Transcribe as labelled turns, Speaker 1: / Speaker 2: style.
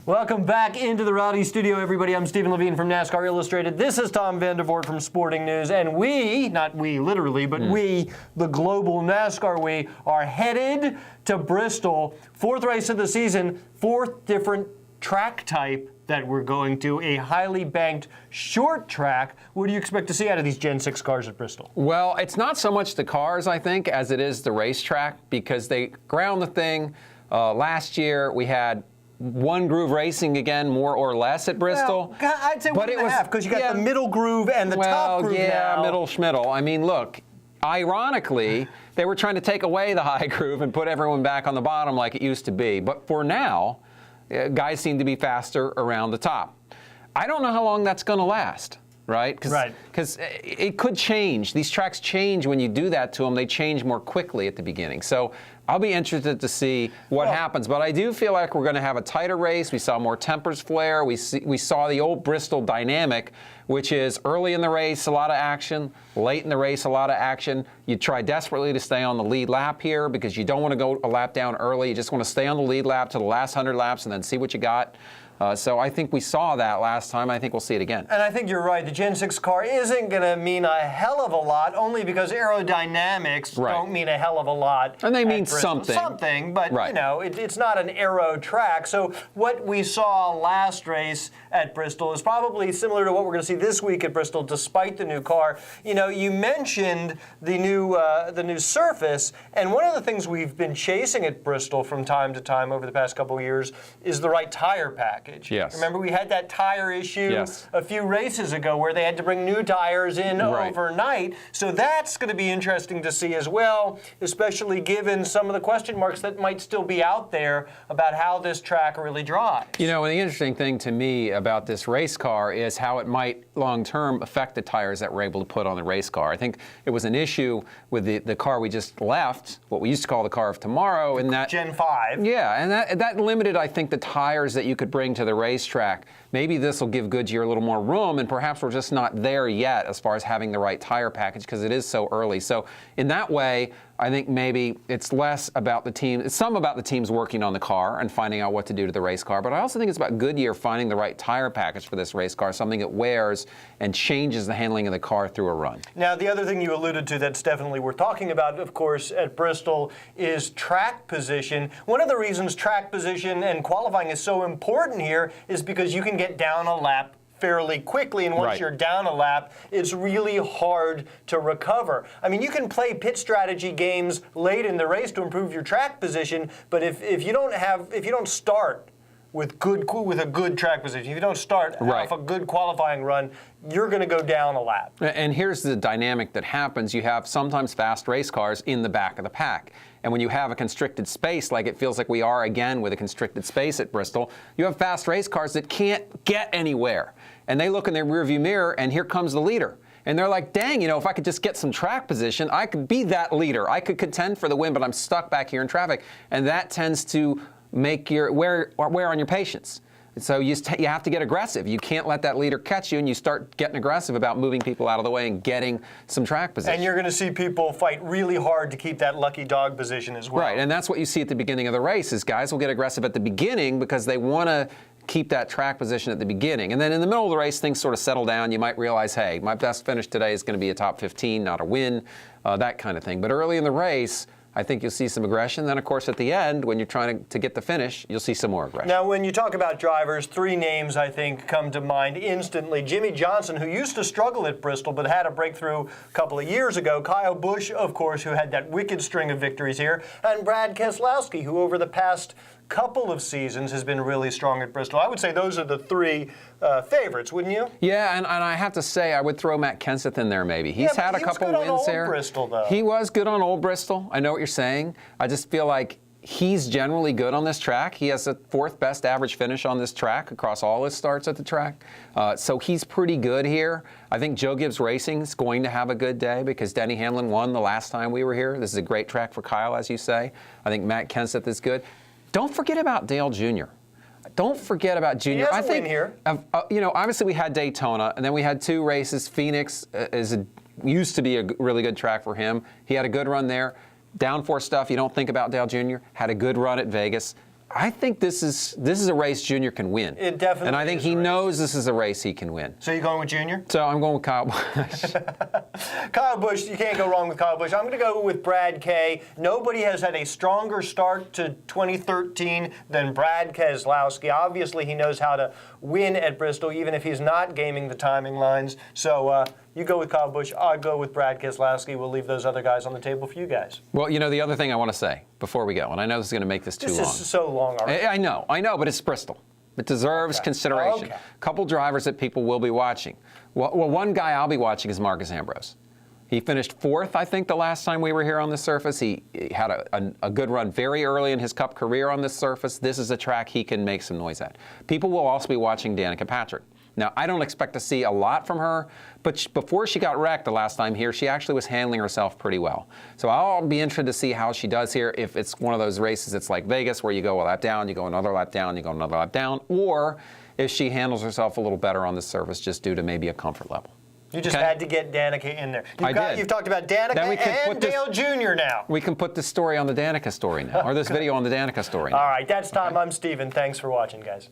Speaker 1: Welcome back into the Rowdy Studio, everybody. I'm Stephen Levine from NASCAR Illustrated. This is Tom Vandervoort from Sporting News. And we, not we literally, but we, the global NASCAR we, are headed to Bristol. Fourth race of the season, fourth different track type that we're going to, a highly banked short track. What do you expect to see out of these Gen 6 cars at Bristol?
Speaker 2: Well, it's not so much the cars, I think, as it is the racetrack, because they ground the thing. Last year, we had one groove racing again, more or less at Bristol.
Speaker 1: Well, I'd say one and a half, because you got the middle groove and the top groove now.
Speaker 2: Middle schmiddle. I mean, look, ironically, they were trying to take away the high groove and put everyone back on the bottom like it used to be. But for now, guys seem to be faster around the top. I don't know how long that's going to last, right? Because it could change. These tracks change when you do that to them. They change more quickly at the beginning. So I'll be interested to see what happens. But I do feel like we're going to have a tighter race. We saw more tempers flare. We saw the old Bristol dynamic, which is early in the race, a lot of action. Late in the race, a lot of action. You try desperately to stay on the lead lap here because you don't want to go a lap down early. You just want to stay on the lead lap to the last 100 laps and then see what you got. So I think we saw that last time. I think we'll see it again.
Speaker 1: And I think you're right. The Gen 6 car isn't going to mean a hell of a lot, only because aerodynamics don't mean a hell of a lot.
Speaker 2: And they mean something.
Speaker 1: Something, but you know, it's not an aero track. So what we saw last race at Bristol is probably similar to what we're going to see this week at Bristol, despite the new car. You know, you mentioned the new surface, and one of the things we've been chasing at Bristol from time to time over the past couple of years is the right tire pack.
Speaker 2: Yes.
Speaker 1: Remember, we had that tire issue a few races ago where they had to bring new tires in overnight. So that's going to be interesting to see as well, especially given some of the question marks that might still be out there about how this track really drives.
Speaker 2: You know, and the interesting thing to me about this race car is how it might long-term affect the tires that we're able to put on the race car. I think it was an issue with the car we just left, what we used to call the car of tomorrow. And that
Speaker 1: Gen 5.
Speaker 2: Yeah, and that limited, I think, the tires that you could bring to the racetrack. Maybe this will give Goodyear a little more room, and perhaps we're just not there yet as far as having the right tire package because it is so early. So in that way, I think maybe it's less about the team. It's some about the teams working on the car and finding out what to do to the race car, but I also think it's about Goodyear finding the right tire package for this race car, something that wears and changes the handling of the car through a run.
Speaker 1: Now, the other thing you alluded to that's definitely worth talking about, of course, at Bristol is track position. One of the reasons track position and qualifying is so important here is because you can get down a lap fairly quickly, and once you're down a lap, it's really hard to recover. I mean, you can play pit strategy games late in the race to improve your track position, but if you don't start with a good track position, if you don't start off a good qualifying run, you're going to go down a lap.
Speaker 2: And here's the dynamic that happens. You have sometimes fast race cars in the back of the pack. And when you have a constricted space, like it feels like we are again with a constricted space at Bristol, you have fast race cars that can't get anywhere. And they look in their rearview mirror, and here comes the leader. And they're like, dang, you know, if I could just get some track position, I could be that leader. I could contend for the win, but I'm stuck back here in traffic. And that tends to make your wear on your patience. So you have to get aggressive. You can't let that leader catch you, and you start getting aggressive about moving people out of the way and getting some track position.
Speaker 1: And you're going to see people fight really hard to keep that lucky dog position as well.
Speaker 2: Right, and that's what you see at the beginning of the race is guys will get aggressive at the beginning because they want to keep that track position at the beginning. And then in the middle of the race, things sort of settle down. You might realize, hey, my best finish today is going to be a top 15, not a win, that kind of thing. But early in the race, I think you'll see some aggression. Then, of course, at the end, when you're trying to get the finish, you'll see some more aggression.
Speaker 1: Now, when you talk about drivers, three names, I think, come to mind instantly. Jimmie Johnson, who used to struggle at Bristol but had a breakthrough a couple of years ago. Kyle Busch, of course, who had that wicked string of victories here. And Brad Keselowski, who over the past couple of seasons has been really strong at Bristol. I would say those are the three favorites, wouldn't you?
Speaker 2: Yeah, and I have to say, I would throw Matt Kenseth in there maybe. He's had a couple wins there.
Speaker 1: He was good on Old Bristol, though.
Speaker 2: He was good on Old Bristol. I know what you're saying. I just feel like he's generally good on this track. He has the fourth best average finish on this track across all his starts at the track. So he's pretty good here. I think Joe Gibbs Racing is going to have a good day because Denny Hamlin won the last time we were here. This is a great track for Kyle, as you say. I think Matt Kenseth is good. Don't forget about Dale Jr. Don't forget about Jr.
Speaker 1: He has a win here.
Speaker 2: You know, obviously we had Daytona, and then we had two races. Phoenix used to be a really good track for him. He had a good run there. Downforce stuff, you don't think about Dale Jr. Had a good run at Vegas. I think this is a race Junior can win.
Speaker 1: It definitely
Speaker 2: And I think
Speaker 1: is a
Speaker 2: he
Speaker 1: race.
Speaker 2: knows this is a race he can win.
Speaker 1: So you going with Junior?
Speaker 2: So I'm going with Kyle Busch.
Speaker 1: Kyle Busch, you can't go wrong with Kyle Busch. I'm going to go with Brad Kay. Nobody has had a stronger start to 2013 than Brad Keselowski. Obviously, he knows how to win at Bristol, even if he's not gaming the timing lines. So you go with Kyle Busch. I'll go with Brad Keselowski. We'll leave those other guys on the table for you guys.
Speaker 2: Well, you know, the other thing I want to say before we go, and I know this is going to make this too long.
Speaker 1: This is so long already.
Speaker 2: I know, but it's Bristol. It deserves consideration.
Speaker 1: Okay.
Speaker 2: A couple drivers that people will be watching. Well, one guy I'll be watching is Marcus Ambrose. He finished 4th, I think, the last time we were here on this surface. He had a good run very early in his Cup career on this surface. This is a track he can make some noise at. People will also be watching Danica Patrick. Now, I don't expect to see a lot from her, but before she got wrecked the last time here, she actually was handling herself pretty well. So I'll be interested to see how she does here, if it's one of those races, it's like Vegas, where you go a lap down, you go another lap down, you go another lap down, or if she handles herself a little better on this surface just due to maybe a comfort level.
Speaker 1: You just had to get Danica in there.
Speaker 2: Did.
Speaker 1: You've talked about Danica and Dale Jr. now.
Speaker 2: We can put this story on the Danica story now, or this video on the Danica story now.
Speaker 1: All right, that's time. I'm Steven. Thanks for watching, guys.